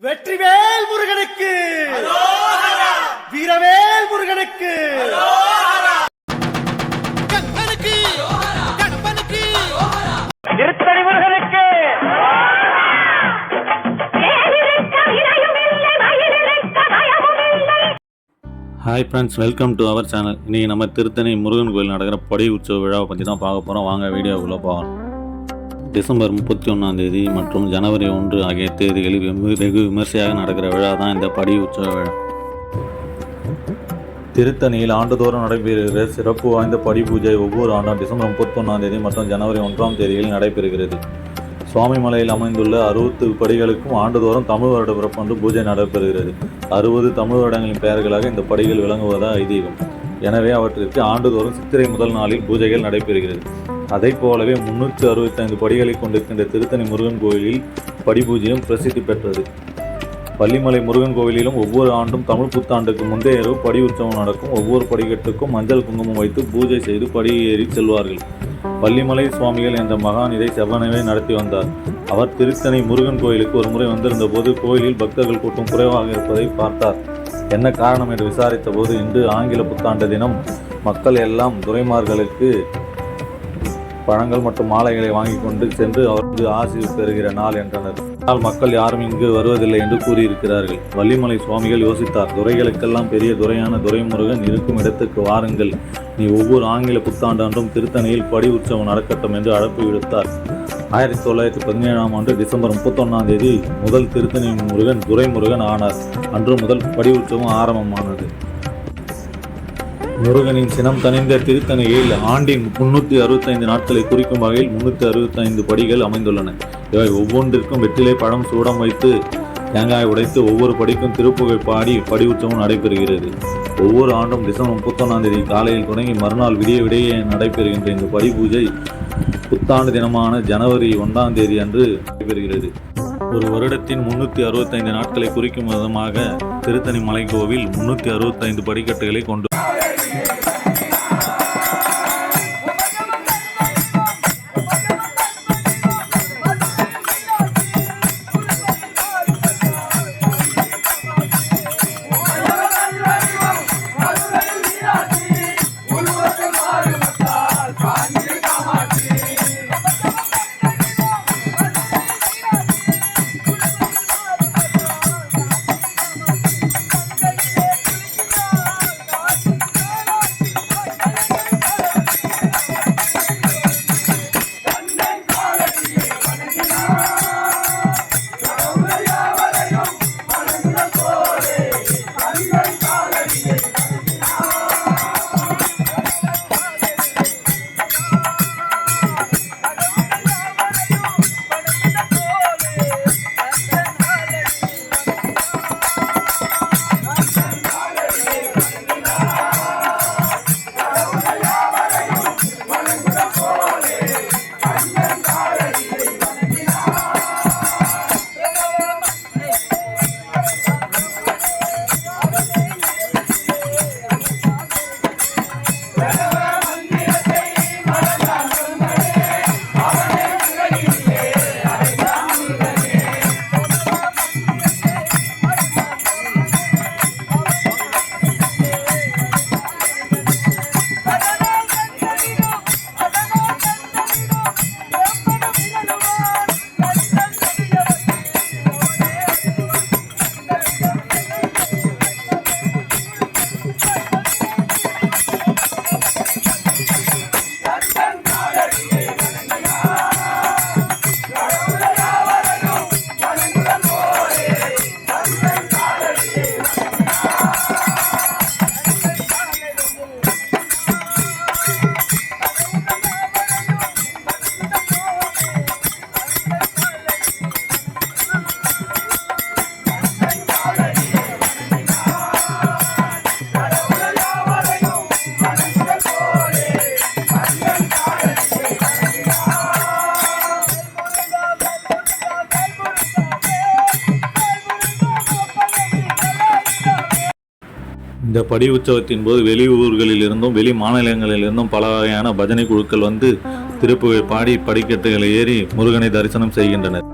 வெற்றிவேல் முருகனுக்கு, வீரவேல் முருகனுக்கு, திருத்தணி முருகனுக்கு. Hi friends, welcome to our channel. இன்றைக்கி நம்ம திருத்தணி முருகன் கோயில் நடக்கிற படி உற்சவ விழாவை பற்றி தான் பார்க்க போகிறோம். வாங்க வீடியோக்குள்ளே போகலாம். டிசம்பர் 31 மற்றும் ஜனவரி 1 ஆகிய தேதிகளில் வெகு விமர்சையாக நடக்கிற விழா தான் இந்த படி உற்சவ விழா. திருத்தணியில் ஆண்டுதோறும் நடைபெறுகிற சிறப்பு வாய்ந்த படி பூஜை ஒவ்வொரு ஆண்டும் டிசம்பர் 31 மற்றும் ஜனவரி 1 தேதிகளில் நடைபெறுகிறது. சுவாமிமலையில் அமைந்துள்ள 60 படிகளுக்கும் ஆண்டுதோறும் தமிழ் வருட பிறப்பன்று பூஜை நடைபெறுகிறது. 60 தமிழ் வருடங்களின் பெயர்களாக இந்த படிகள் விளங்குவதாக ஐதீகம். எனவே அவற்றிற்கு ஆண்டுதோறும் சித்திரை முதல் நாளில் பூஜைகள் நடைபெறுகிறது. அதை போலவே 365 படிகளை கொண்டிருக்கின்ற திருத்தணி முருகன் கோயிலில் படி பூஜையும் பிரசித்தி பெற்றது. பள்ளிமலை முருகன் கோவிலிலும் ஒவ்வொரு ஆண்டும் தமிழ் புத்தாண்டுக்கு முந்தைய இரவு படி உற்சவம் நடக்கும். ஒவ்வொரு படிக்கட்டுக்கும் மஞ்சள் குங்குமம் வைத்து பூஜை செய்து படி ஏறி செல்வார்கள். பள்ளிமலை சுவாமிகள் என்ற மகான் இதை செவ்வனவே நடத்தி வந்தார். அவர் திருத்தணி முருகன் கோயிலுக்கு ஒரு முறை வந்திருந்த போது கோயிலில் பக்தர்கள் கூட்டம் குறைவாக இருப்பதை பார்த்தார். என்ன காரணம் என்று விசாரித்த போது, இன்று ஆங்கில புத்தாண்டு தினம், மக்கள் எல்லாம் துரைமார்களுக்கு பழங்கள் மற்றும் மாலைகளை வாங்கி கொண்டு சென்று அவருக்கு ஆசி பெறுகிற நாள் என்றனர். ஆனால் மக்கள் யாரும் இங்கு வருவதில்லை என்று கூறியிருக்கிறார்கள். வள்ளிமலை சுவாமிகள் யோசித்தார். துரைகளுக்கெல்லாம் பெரிய துரையான துரைமுருகன் இருக்கும் இடத்துக்கு வாருங்கள், நீ ஒவ்வொரு ஆங்கில புத்தாண்டு அன்றும் திருத்தணியில் படி உற்சவம் நடக்கட்டும் என்று அழைப்பு விடுத்தார். 1917 டிசம்பர் 31 முதல் திருத்தணி முருகன் துரைமுருகன் ஆனார். அன்று முதல் படி உற்சவம் ஆரம்பமானது. முருகனின் சினம் தணிந்த திருத்தணியில் ஆண்டின் 365 நாட்களை குறிக்கும் வகையில் 365 படிகள் அமைந்துள்ளன. இவை ஒவ்வொன்றிற்கும் வெற்றிலை பழம் சூடம் வைத்து தேங்காய் உடைத்து ஒவ்வொரு படிக்கும் திருப்புகை பாடி படி உற்சவம் நடைபெறுகிறது. ஒவ்வொரு ஆண்டும் டிசம்பர் 31 காலையில் தொடங்கி மறுநாள் விடிய நடைபெறுகின்ற இந்த படி பூஜை புத்தாண்டு தினமான ஜனவரி 1 அன்று நடைபெறுகிறது. ஒரு வருடத்தின் 365 நாட்களை குறிக்கும் விதமாக திருத்தணி மலை கோவில் 365 படிக்கட்டுகளை கொண்டு இந்த படி உற்சவத்தின் போது வெளியூர்களிலிருந்தும் வெளி மாநிலங்களிலிருந்தும் பல வகையான பஜனை குழுக்கள் வந்து திருப்புகை பாடி படிக்கட்டுகளை ஏறி முருகனை தரிசனம் செய்கின்றனர்.